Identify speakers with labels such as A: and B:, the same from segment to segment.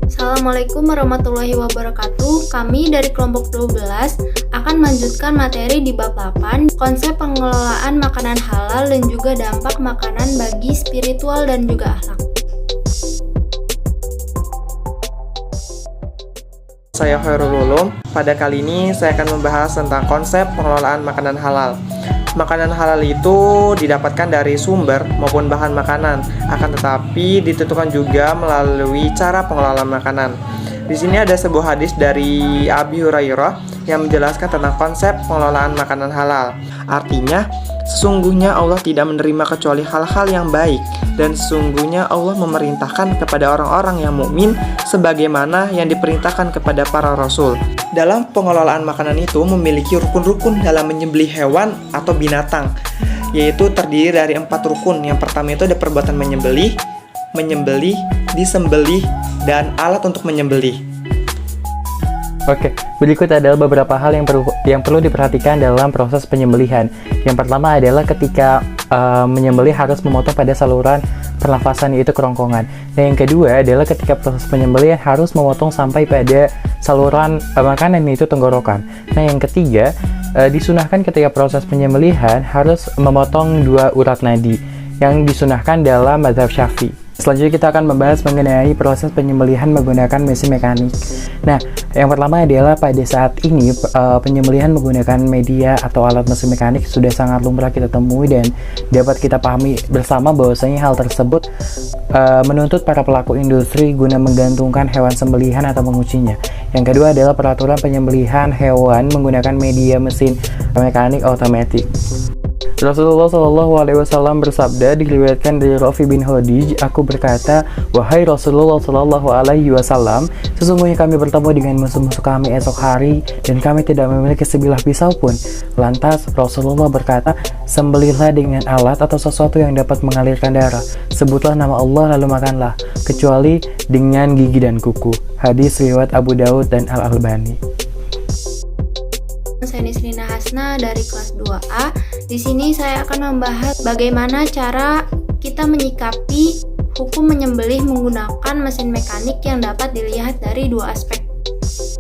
A: Assalamualaikum warahmatullahi wabarakatuh. Kami dari kelompok 12 akan melanjutkan materi di bab 8, konsep pengelolaan makanan halal dan juga dampak makanan bagi spiritual dan juga akhlak.
B: Saya Khairul Ulum. Pada kali ini saya akan membahas tentang konsep pengelolaan makanan halal. Makanan halal itu didapatkan dari sumber maupun bahan makanan, akan tetapi ditentukan juga melalui cara pengelolaan makanan. Di sini ada sebuah hadis dari Abi Hurairah yang menjelaskan tentang konsep pengelolaan makanan halal. Artinya, sesungguhnya Allah tidak menerima kecuali hal-hal yang baik, dan sesungguhnya Allah memerintahkan kepada orang-orang yang mukmin sebagaimana yang diperintahkan kepada para rasul. Dalam pengelolaan makanan itu memiliki rukun-rukun dalam menyembelih hewan atau binatang, yaitu terdiri dari 4 rukun. Yang pertama itu ada perbuatan menyembelih, disembelih, dan alat untuk menyembelih.
C: Oke, berikut adalah beberapa hal yang perlu diperhatikan dalam proses penyembelihan. Yang pertama adalah ketika menyembelih harus memotong pada saluran pernafasan, yaitu kerongkongan. Dan yang kedua adalah ketika proses penyembelihan harus memotong sampai pada saluran makanan, yaitu tenggorokan. Nah, yang ketiga, disunahkan ketika proses penyembelihan harus memotong 2 urat nadi yang disunahkan dalam mazhab Syafi'i. Selanjutnya kita akan membahas mengenai proses penyembelihan menggunakan mesin mekanik. Nah, yang pertama adalah pada saat ini penyembelihan menggunakan media atau alat mesin mekanik sudah sangat lumrah kita temui dan dapat kita pahami bersama bahwasanya hal tersebut menuntut para pelaku industri guna menggantungkan hewan sembelihan atau mengucinya. Yang kedua adalah peraturan penyembelihan hewan menggunakan media mesin mekanik otomatis. Rasulullah SAW bersabda, diriwayatkan dari Rafi bin Khadij, aku berkata, wahai Rasulullah SAW, sesungguhnya kami bertemu dengan musuh-musuh kami esok hari dan kami tidak memiliki sebilah pisau pun. Lantas Rasulullah berkata, sembelihlah dengan alat atau sesuatu yang dapat mengalirkan darah, sebutlah nama Allah lalu makanlah, kecuali dengan gigi dan kuku. Hadis riwayat Abu Daud dan Al-Albani.
A: Saya Nisrina Hasna dari kelas 2A. Di sini saya akan membahas bagaimana cara kita menyikapi hukum menyembelih menggunakan mesin mekanik yang dapat dilihat dari 2 aspek.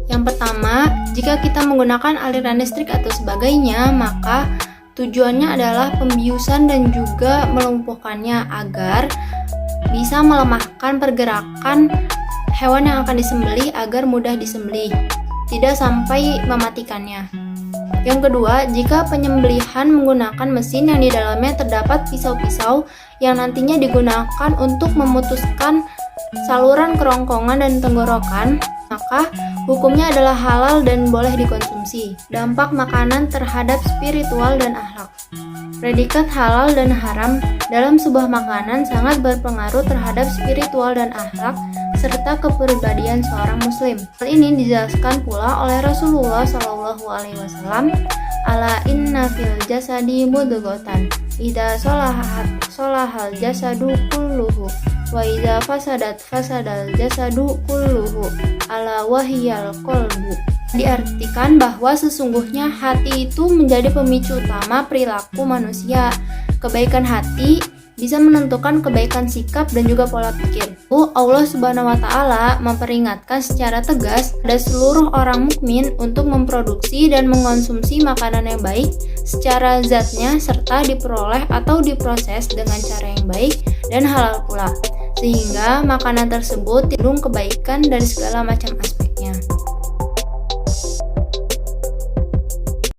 A: Yang pertama, jika kita menggunakan aliran listrik atau sebagainya, maka tujuannya adalah pembiusan dan juga melumpuhkannya agar bisa melemahkan pergerakan hewan yang akan disembelih agar mudah disembelih, tidak sampai mematikannya. Yang kedua, jika penyembelihan menggunakan mesin yang di dalamnya terdapat pisau-pisau yang nantinya digunakan untuk memutuskan saluran kerongkongan dan tenggorokan, maka hukumnya adalah halal dan boleh dikonsumsi. Dampak makanan terhadap spiritual dan akhlak. Predikat halal dan haram dalam sebuah makanan sangat berpengaruh terhadap spiritual dan akhlak serta kepribadian seorang muslim. Hal ini dijelaskan pula oleh Rasulullah SAW, ala inna fil jasadi mudghatan, idza solahal jasadu kulluhu, wa idza fasadal jasadu kulluhu, ala wahiyal qalbu. Diartikan bahwa sesungguhnya hati itu menjadi pemicu utama perilaku manusia. Kebaikan hati bisa menentukan kebaikan sikap dan juga pola pikir. Allah Subhanahu wa Ta'ala memperingatkan secara tegas pada seluruh orang mukmin untuk memproduksi dan mengonsumsi makanan yang baik secara zatnya serta diperoleh atau diproses dengan cara yang baik dan halal pula, sehingga makanan tersebut mengandung kebaikan dari segala macam aspek.